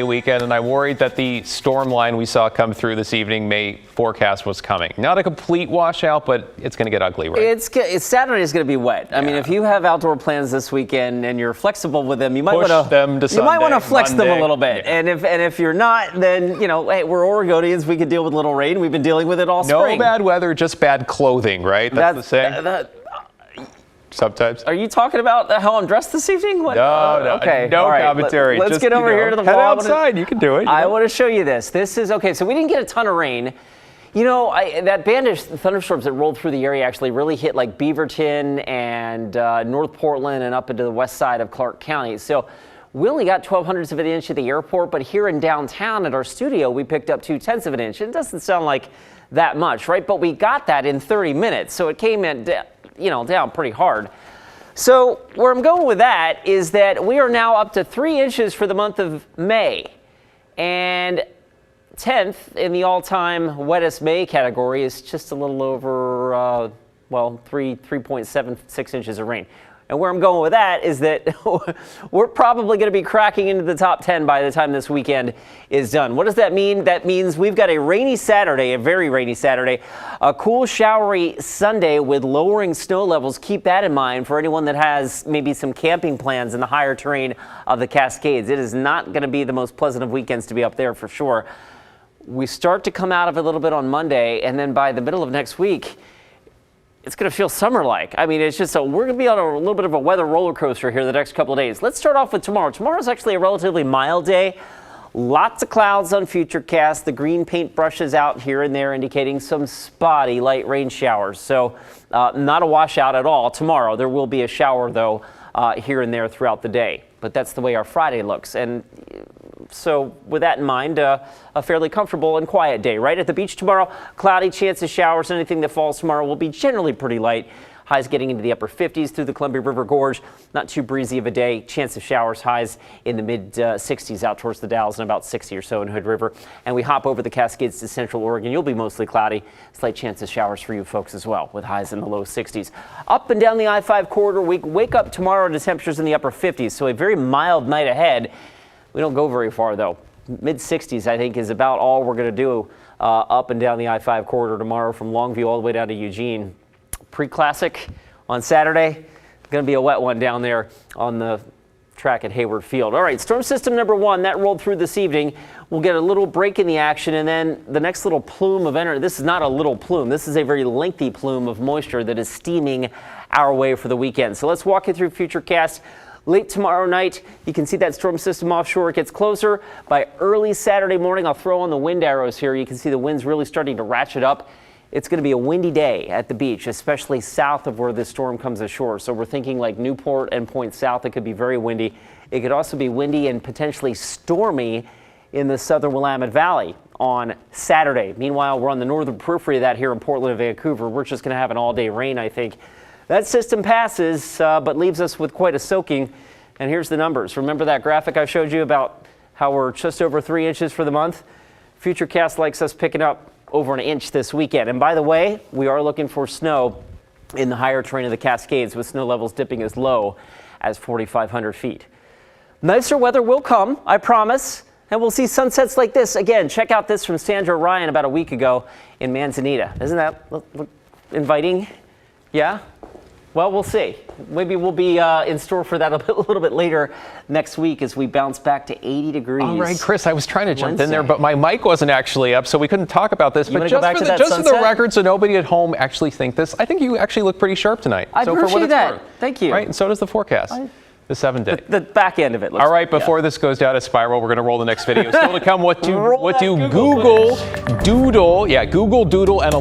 Weekend, and I worried that the storm line we saw come through this evening May forecast was coming. Not a complete washout, but it's going to get ugly, right? It's Saturday is going to be wet. I mean, if you have outdoor plans this weekend and you're flexible with them, you might want to flex them a little bit. Yeah. And if you're not, then hey, we're Oregonians. We can deal with a little rain. We've been dealing with it all spring. No bad weather, just bad clothing, right? That's the saying. Sometimes. Are you talking about how I'm dressed this evening? What? No, okay. No right. commentary. Let's just, get over here to the wall. Head outside. You can do it. I want to show you this. This is okay. So we didn't get a ton of rain. That band of thunderstorms that rolled through the area actually really hit like Beaverton and North Portland and up into the west side of Clark County. So we only got 0.12 of an inch at the airport, but here in downtown at our studio, we picked up 0.2 of an inch. It doesn't sound like that much, right? But we got that in 30 minutes. So it came in, down pretty hard. So where I'm going with that is that we are now up to 3 inches for the month of May, and 10th in the all-time wettest May category is just a little over, 3.76 inches of rain. And where I'm going with that is that we're probably going to be cracking into the top 10 by the time this weekend is done. What does that mean? That means we've got a rainy Saturday, a very rainy Saturday, a cool, showery Sunday with lowering snow levels. Keep that in mind for anyone that has maybe some camping plans in the higher terrain of the Cascades. It is not going to be the most pleasant of weekends to be up there for sure. We start to come out of it a little bit on Monday, and then by the middle of next week, it's going to feel summer-like. I mean, it's just we're going to be on a little bit of a weather roller coaster here the next couple of days. Let's start off with tomorrow. Tomorrow is actually a relatively mild day. Lots of clouds on Futurecast. The green paint brushes out here and there, indicating some spotty light rain showers. So not a washout at all tomorrow. There will be a shower, though, here and there throughout the day. But that's the way our Friday looks. And so with that in mind, a fairly comfortable and quiet day, right? At the beach tomorrow, cloudy, chance of showers. Anything that falls tomorrow will be generally pretty light. Highs getting into the upper 50s through the Columbia River Gorge. Not too breezy of a day. Chance of showers, highs in the mid 60s out towards the Dalles and about 60 or so in Hood River. And we hop over the Cascades to Central Oregon. You'll be mostly cloudy. Slight chance of showers for you folks as well, with highs in the low 60s. Up and down the I-5 corridor, we wake up tomorrow to temperatures in the upper 50s. So a very mild night ahead. We don't go very far, though. Mid 60s, I think, is about all we're going to do up and down the I-5 corridor tomorrow from Longview all the way down to Eugene. Pre-classic on Saturday. Going to be a wet one down there on the track at Hayward Field. All right, storm system number 1, that rolled through this evening. We'll get a little break in the action, and then the next little plume of energy. This is not a little plume. This is a very lengthy plume of moisture that is steaming our way for the weekend. So let's walk you through Futurecast. Late tomorrow night, you can see that storm system offshore. It gets closer. By early Saturday morning, I'll throw on the wind arrows here. You can see the winds really starting to ratchet up. It's going to be a windy day at the beach, especially south of where this storm comes ashore. So we're thinking like Newport and Point South. It could be very windy. It could also be windy and potentially stormy in the southern Willamette Valley on Saturday. Meanwhile, we're on the northern periphery of that here in Portland and Vancouver. We're just going to have an all-day rain, I think. That system passes, but leaves us with quite a soaking. And here's the numbers. Remember that graphic I showed you about how we're just over 3 inches for the month? Futurecast likes us picking up over an inch this weekend. And by the way, we are looking for snow in the higher terrain of the Cascades, with snow levels dipping as low as 4,500 feet. Nicer weather will come, I promise. And we'll see sunsets like this. Again, check out this from Sandra Ryan about a week ago in Manzanita. Isn't that inviting? Yeah? Well, we'll see. Maybe we'll be in store for that a little bit later next week as we bounce back to 80 degrees. All right, Chris, I was trying to jump in there, but my mic wasn't actually up, so we couldn't talk about this. But just for the record, so nobody at home actually think this, I think you actually look pretty sharp tonight. I appreciate that. Thank you. Right, and so does the forecast. The 7-day. The back end of it looks. All right, before this goes down a spiral, we're going to roll the next video. Still to come, what do Google Doodle, Google Doodle, and